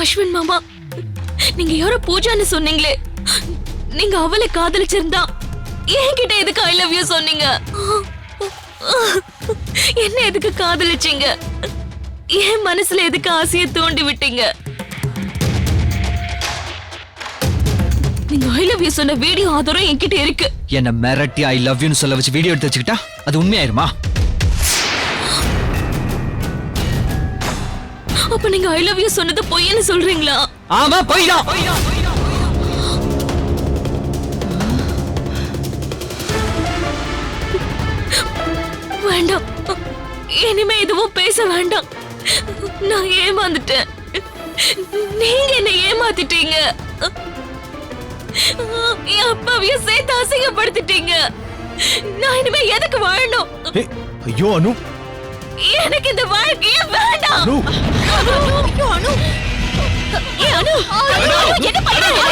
அஸ்வின் மாமா, நீங்க யாரோ பூஜான்னு சொன்னீங்களே, நீங்க அவளை காதலிச்சிருந்தா என்கிட்ட எதுக்கு ஐ லவ் யூ சொன்னீங்க? என்ன எதுக்கு காதலிச்சீங்க? என் மனசுல எதுக்கு ஆசையை தூண்டி விட்டீங்க? நீங்க ஐ லவ் யூ சொன்ன வீடியோ ஆதாரம் என்கிட்ட இருக்கு. என்ன மிரட்டி ஐ லவ் யூன்னு சொல்ல வச்சு வீடியோ எடுத்து வச்சுக்கிட்டா அது உண்மையாயிருமா? அப்ப நீங்க ஐ லவ் யூ சொன்னது பொய்ன்னு சொல்றீங்களா? ஆமா, பொய்யா. வேண்டாம், இனிமே எதுவும் பேச வேண்டாம். நான் ஏமாந்துட்டேன். நீங்க என்ன ஏமாத்திட்டீங்க. என் அப்பாவையும் சேர்த்து அசிங்கப்படுத்திட்டீங்க. நான் இனிமே எதுக்கு வாழணும்? ஐயோ அனு, எனக்கு இந்த வாழ்க்கையே வேண்டாம். அனு, ஐயோ அனு, ஏய் அனு, என்ன பண்றீங்க?